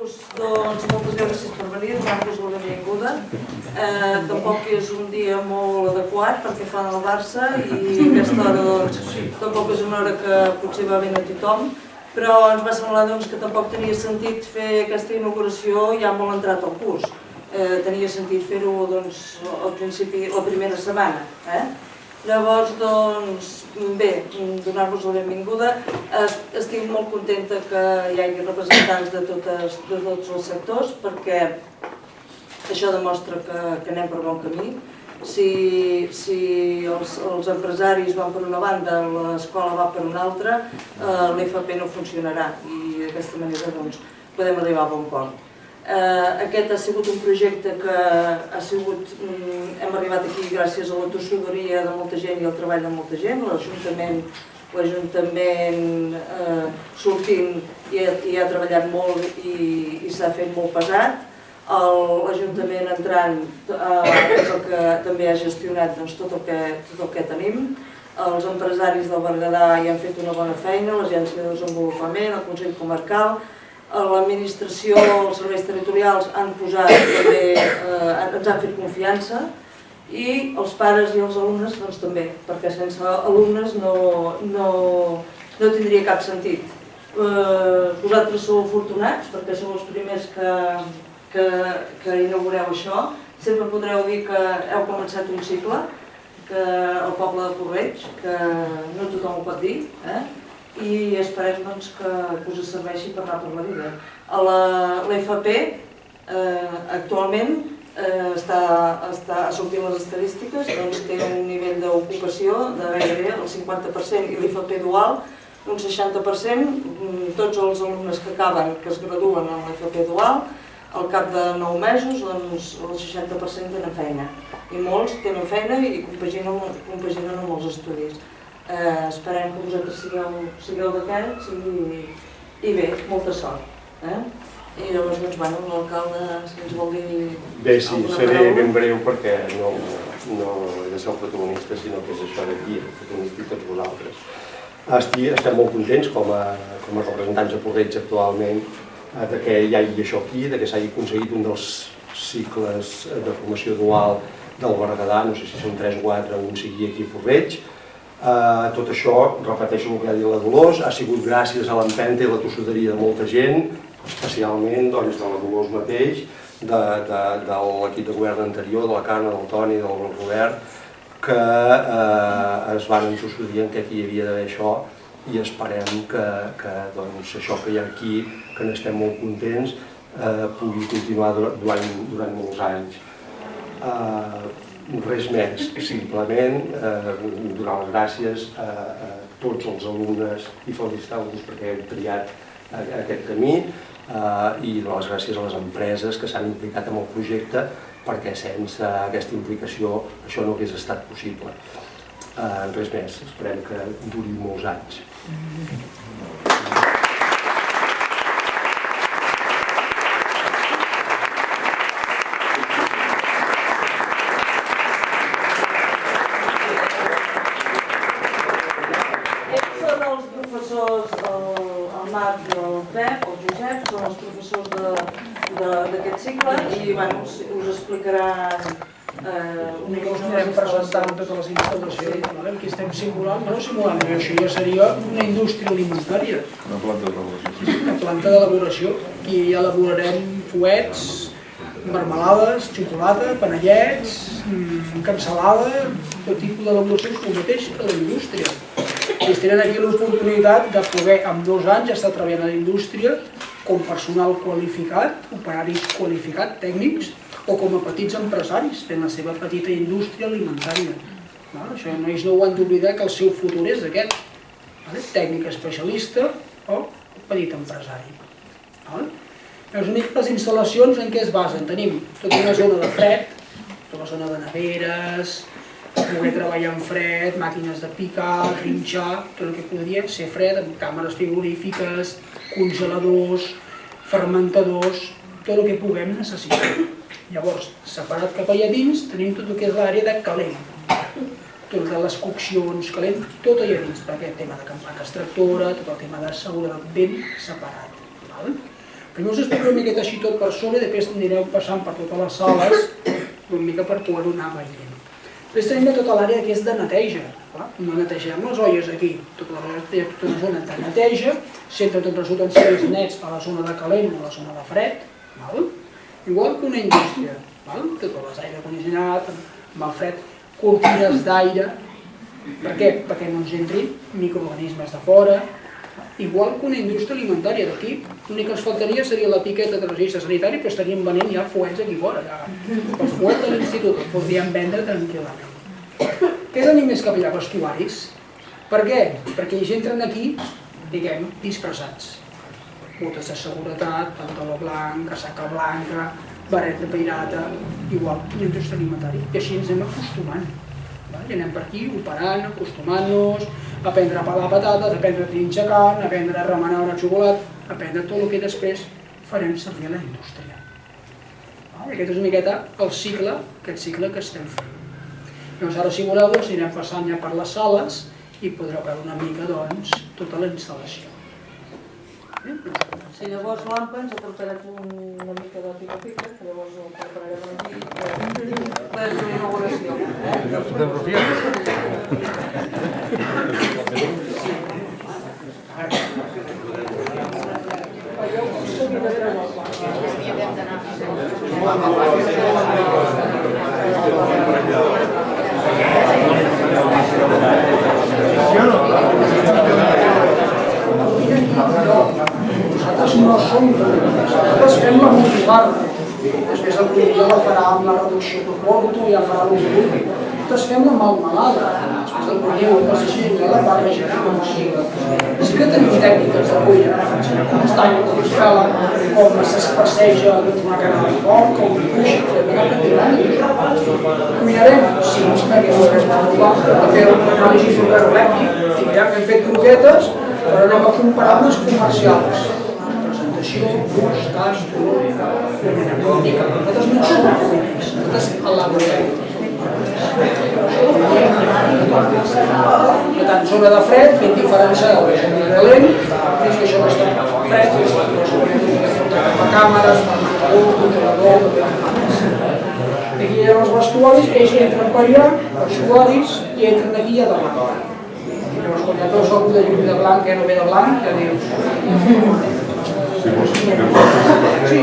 Dir-vos moltes gràcies per venir, donar-vos la benvinguda. Tampoc és un dia molt adequat perquè fan el Barça i aquesta hora tampoc és una hora que potser va bé a tothom, però ens va semblar que tampoc tenia sentit fer aquesta inauguració ja molt entrat al curs. Tenia sentit fer-ho al principi, la primera setmana. Llavors, bé, donar-vos la benvinguda. Estic molt contenta que hi hagi representants de tots els sectors perquè això demostra que anem per bon camí. Si els empresaris van per una banda, l'escola va per una altra, l'FP no funcionarà i d'aquesta manera podem arribar a bon port. Aquest ha sigut un projecte que hem arribat aquí gràcies a la tossuderia de molta gent i al treball de molta gent. L'Ajuntament sortint hi ha treballat molt i s'ha fet molt pesat. L'Ajuntament entrant és el que també ha gestionat tot el que tenim. Els empresaris del Berguedà hi han fet una bona feina, l'Agència de Desenvolupament, el Consell Comarcal, l'administració, els serveis territorials ens han fet confiança i els pares i els alumnes també, perquè sense alumnes no tindria cap sentit. Vosaltres sou afortunats perquè sou els primers que inaugureu això. Sempre podreu dir que heu començat un cicle, que el poble de Puig-reig, que no tothom ho pot dir, i esperem que us serveixi per anar per la vida. L'FP actualment està sortint les estadístiques, té un nivell d'ocupació de gairebé el 50% i l'FP dual un 60%. Tots els alumnes que acaben, que es graduen en l'FP dual, al cap de 9 mesos el 60% tenen feina i molts tenen feina i compaginen amb els estudis. Esperem que vosaltres sigueu d'aquests i bé, molta sort. I llavors, l'alcalde, si ens vol dir... Bé, sí, seré ben breu perquè no he de ser el protagonista, sinó que és això d'aquí, el protagonista i tots vosaltres. Estem molt contents com a representants de Puig-reig actualment que hi hagi això aquí, que s'hagi aconseguit un dels cicles de formació dual del Berguedà, no sé si són 3 o 4, un sigui aquí a Puig-reig. Tot això, repeteixo el que ha dit la Dolors, ha sigut gràcies a l'empenta i la tossuderia de molta gent, especialment de la Dolors mateix, de l'equip de govern anterior, de la Carme, del Toni, del Robert, que es van tossudir que aquí hi havia d'haver això i esperem que això que hi ha aquí, que n'estem molt contents, pugui continuar durant molts anys. Res més, simplement donar les gràcies a tots els alumnes i felicitar-los perquè heu triat aquest camí i donar les gràcies a les empreses que s'han implicat en el projecte perquè sense aquesta implicació això no hagués estat possible. Res més, esperem que duri molts anys. D'aquest cicle i us explicaran una mica us anirem presentant totes les instal·lacions. Aquí estem simulant, això ja seria una indústria alimentària. Una planta d'elaboració. Una planta d'elaboració. Aquí ja elaborarem fuets, marmelades, xocolata, panellets, cansalada, tot tipus d'elaboracions, el mateix que la indústria. I tenen aquí l'oportunitat de poder, en 2 anys, estar treballant a la indústria com personal qualificat, operaris qualificat, tècnics, o com a petits empresaris, fent la seva petita indústria alimentària. Això no ho han d'oblidar que el seu futur és aquest, tècnic especialista o petit empresari. Les instal·lacions en què es basen? Tenim tota una zona de fred, tota la zona de neveres, poder treballar en fred, màquines de picar, trinxar, tot el que podria ser fred, amb càmeres frigorífiques, congeladors, fermentadors, tot el que puguem necessitar. Llavors, separat cap allà dins, tenim tot el que és l'àrea de calent. Tot de les coccions, calent, tot allà dins, per aquest tema de campana extractora, tot el tema de seguretat ben separat. Primer us explico una miqueta així tot per sobre i després anireu passant per totes les sales una mica per poder-ho anar veient. Després tenim tota l'àrea que és de neteja. No netegem les olles aquí, tota la zona de neteja, sempre tots els utensilis nets a la zona de calent o a la zona de fred, igual que una indústria, totes les aire condicionat, amb el fred, cortines d'aire. Per què? Perquè no ens entrin microorganismes de fora. Igual que una indústria alimentària d'aquí, l'únic que ens faltaria seria l'etiqueta de registre sanitari, però estaríem venent ja fuets aquí fora. Els fuets de l'institut els podríem vendre tranquil·lament. Què tenim més capellà? Vestuaris. Per què? perquè ells entren aquí, diguem, disfressats. Botes de seguretat, pantaló blanc, casaca blanca, barret de pirata, igual que una indústria alimentària. I així ens anem acostumant. I anem per aquí, operant, acostumant-nos, a aprendre a pelar patates, a aprendre a trinxar carn, a aprendre a remenar una xocolata, a aprendre tot el que després farem servir a la indústria. Aquest és una miqueta el cicle, aquest cicle que estem fent. Llavors ara, si voleu, anirem passant ja per les sales i podreu veure una mica, doncs, tota la instal·lació. Si llavors l'AMPA ens ha portat una mica de pica-pica, que llavors ho prepararem aquí, per la inauguració. Nosaltres no som nosaltres fem la modular. Després el proveïdor la farà amb la reducció que porto i ja farà el que vulgui. Nosaltres fem la melmelada. Després el proveïdor va ser la barrejarà com sigui. Sí que tenim tècniques de cuina, com es talla, com es pela, com es passeja una carn de porc, com un cuix, cuinarem, sí, perquè no és molt a fer un anàlisi superlèctic. Hem fet croquetes, però anem a comparar amb les comercials. Presentació, gust, tast, color, nosaltres no som cuiners, nosaltres elaborem. Per tant, zona de fred, ben diferenciada de zona de calent, fins que això no està fred, per càmeres, per menjador, controlador, aquí hi ha els vestuaris, ells entren per allà, els usuaris, i entren aquí a davant. Llavors, quan ja veus algú de llum de blanc que no ve de blanc, ja dius... Sí.